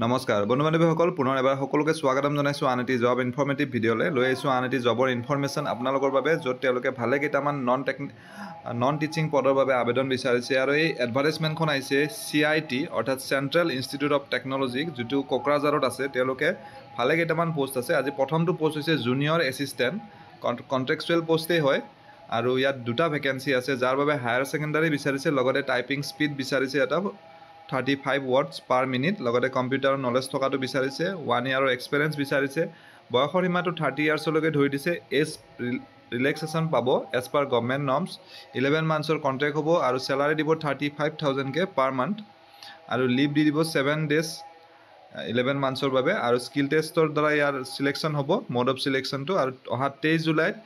নমস্কাৰ বন্ধু বান্ধৱীসকল পুনৰ এবাৰ সকলোকে স্বাগতম জনাইছোঁ আন এটি জব ইনফৰ্মেটিভ ভিডিঅ'লৈ লৈ আহিছোঁ আন এটি জবৰ ইনফৰমেশ্যন আপোনালোকৰ বাবে য'ত তেওঁলোকে ভালে কেইটামান নন টিচিং পদৰ বাবে আবেদন বিচাৰিছে আৰু এই এডভাৰটাইজমেণ্টখন আহিছে CIT অৰ্থাৎ চেণ্ট্ৰেল ইনষ্টিটিউট অফ টেকন'লজি যিটো কোকৰাঝাৰত আছে তেওঁলোকে ভালে কেইটামান পোষ্ট আছে আজি প্ৰথমটো পোষ্ট হৈছে জুনিয়ৰ এছিষ্টেণ্ট কণ্ট্ৰেকচুৱেল পোষ্টেই হয় আৰু ইয়াত দুটা ভেকেঞ্চি আছে যাৰ বাবে হায়াৰ ছেকেণ্ডাৰী বিচাৰিছে লগতে টাইপিং স্পীড বিচাৰিছে এটা 35 words per minute লগতে কম্পিউটাৰ নলেজ থকাটো বিচাৰিছে 1 year এক্সপেৰিয়েন্স বিচাৰিছে বয়সৰ সীমাটো 30 years লৈকে ধৰি দিছে এজ ৰিলেক্সেশ্যন পাব এজ পাৰ গভৰ্ণমেণ্ট নৰ্মছ 11 monthsৰ কন্ট্ৰেক্ট হ'ব আৰু স্যালাৰি দিব 35,000 কে পাৰ মান্থ আৰু লিভ দি দিব 7 days 11 monthsৰ বাবে আৰু স্কিল টেষ্টৰ দ্বাৰা ইয়াৰ সিলেকশ্যন হ'ব মোড অফ সিলেকশ্যনটো আৰু অহা 23 জুলাইত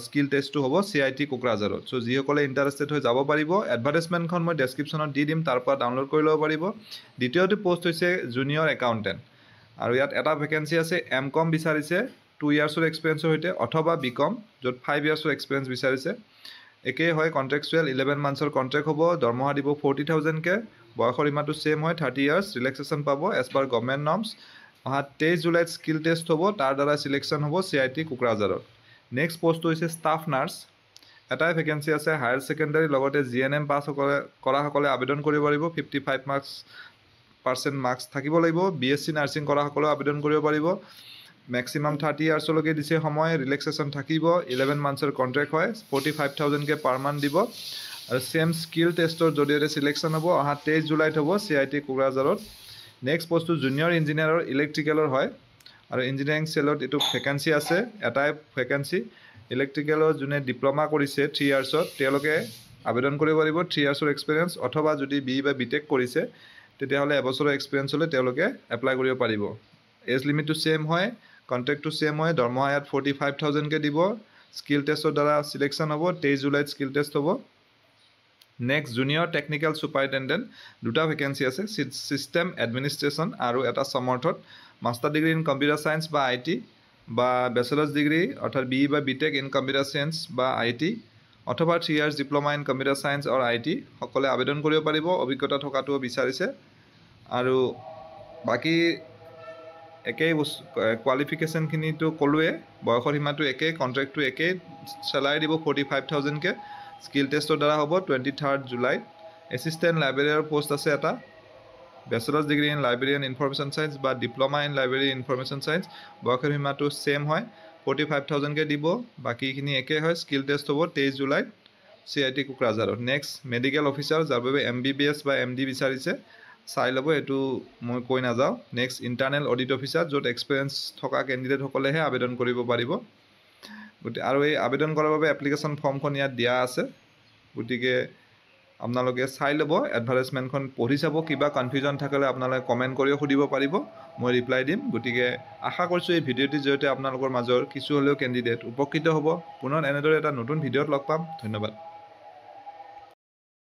স্কিল টেষ্টটো হ'ব CIT কোকৰাঝাৰত সো যিসকলে ইন্টাৰেষ্টেড হৈ যাব পাৰিব এডভাৰটাইজমেণ্টখন মই ডেসক্ৰিপশ্যনত দি দিম তাৰ পৰা ডাউনলোড কৰি ল'ব পাৰিব দ্বিতীয়টো পোষ্ট হৈছে জুনিয়ৰ একাউণ্টেণ্ট আৰু ইয়াত এটা ভেকেন্সি আছে M.Com বিচাৰিছে 2 years এক্সপেৰিয়েন্সৰ সৈতে অথবা B.Com য'ত 5 years এক্সপেৰিয়েন্স বিচাৰিছে একেই হয় কন্ট্ৰেকচুৱেল 11 monthsৰ কন্ট্ৰেক্ট হ'ব দৰমহা দিব 40,000 কে বয়সৰ সীমাটো সেম হয় 30 years ৰিলেক্সেশ্যন পাব এজ পাৰ গভৰ্ণমেণ্ট নৰ্মছ অহা 23 জুলাইত স্কিল টেষ্ট হ'ব তাৰ দ্বাৰা সিলেকশ্যন হ'ব CIT কোকৰাঝাৰত নেক্সট পোষ্ট হৈছে ষ্টাফ নাৰ্ছ এটাই ভেকেন্সি আছে হায়াৰ ছেকেণ্ডাৰী লগতে GNM পাছ কৰাসকলে আবেদন কৰিব পাৰিব 55% মাৰ্কছ থাকিব লাগিব BSc নাৰ্ছিং কৰাসকলেও আবেদন কৰিব পাৰিব ম্যাক্সিমাম 30 years লৈকে দিছে সময় ৰিলেক্সেশ্যন থাকিব 11 monthsৰ কন্ট্ৰেক্ট হয় 45,000 কে পাৰ মান্থ দিব আৰু সেম স্কিল টেষ্টৰ জৰিয়তে সিলেকশ্যন হ'ব অহা 23 জুলাইত হ'ব CIT কোকৰাঝাৰত নেক্সট পোষ্টটো জুনিয়ৰ ইঞ্জিনিয়াৰৰ ইলেক্ট্ৰিকেলৰ হয় আৰু ইঞ্জিনিয়াৰিং সেলত এটো ভেকেন্সি আছে এটাই ভেকেন্সি ইলেক্ট্ৰিকেলৰ যোনে ডিপ্লোমা কৰিছে 3 yearsত তেওঁলোকে আবেদন কৰিব পাৰিব 3 yearsৰ এক্সপেৰিয়েন্স অথবা যদি BE বা BTech কৰিছে তেতিয়াহলে এবছৰৰ এক্সপেৰিয়েন্স হলে তেওঁলোকে এপ্লাই কৰিব পাৰিব এজ লিমিটটো সেম হয় কন্ট্ৰেক্টটো সেম হয় দৰমহা ইয়াত 45,000 কে দিব স্কিল টেষ্টৰ দ্বাৰা সিলেকশ্যন হ'ব 23 জুলাইত স্কিল টেষ্ট হ'ব নেক্সট জুনিয়ৰ টেকনিক্যাল সুপাৰিনটেণ্ডেণ্ট দুটা ভেকেন্সি আছে সিস্টেম এডমিনিষ্ট্ৰেশ্যন আৰু এটা সমৰ্থত master degree in computer science বা IT বা ব্যাচেলাৰ্ছ ডিগ্ৰী অৰ্থাৎ BE বা BTech ইন কম্পিউটাৰ সায়েন্স বা IT অথবা 3 years diploma in computer science or IT সকলে আবেদন কৰিব পাৰিব অভিজ্ঞতা থকাটো বিচাৰিছে আৰু বাকি একেই কোৱালিফিকেশ্যন খিনিটো কলোৱে বয়সৰ সীমাটো একেই কন্ট্ৰেক্টটো একেই স্যালাৰি দিব 45,000 কে স্কিল টেষ্টৰ দ্বাৰা হ'ব 23 জুলাই এসিস্ট্যান্ট লাইব্ৰেৰিয়াৰ পোষ্ট আছে এটা bachelors degree in library and information science বা diploma in library information science বয়সৰ সীমাটো সেম হয় 45,000 কে দিব বাকিখিনি একে হয় স্কিল টেষ্ট হ'ব 23 জুলাইত CIT কোকৰাঝাৰত নেক্সট মেডিকেল অফিচাৰ যাৰ বাবে MBBS বা MD বিচাৰিছে চাই ল'ব এটো মই কৈ নাযাওঁ নেক্সট ইন্টাৰনেল অডিট অফিচাৰ য'ত এক্সপেৰিয়েন্স থকা ক্যান্ডিডেট সকলেহে আবেদন কৰিব পাৰিব আৰু এই আবেদন কৰাৰ বাবে এপ্লিকেশ্যন ফৰ্মখন ইয়াত দিয়া আছে গতিকে আপোনালোকে চাই ল'ব এডভাৰটাইজমেণ্টখন পঢ়ি চাব কিবা কনফিউজন থাকিলে আপোনালোকে কমেন্ট কৰি সুধিব পাৰিব মই ৰিপ্লাই দিম গতিকে আশা কৰিছো এই ভিডিঅ'টিৰ জৰিয়তে আপোনালোকৰ মাজৰ কিছু হলেও ক্যান্ডিডেট উপকৃত হ'ব পুনৰ এনেদৰে এটা নতুন ভিডিঅ'ত লগ পাম ধন্যবাদ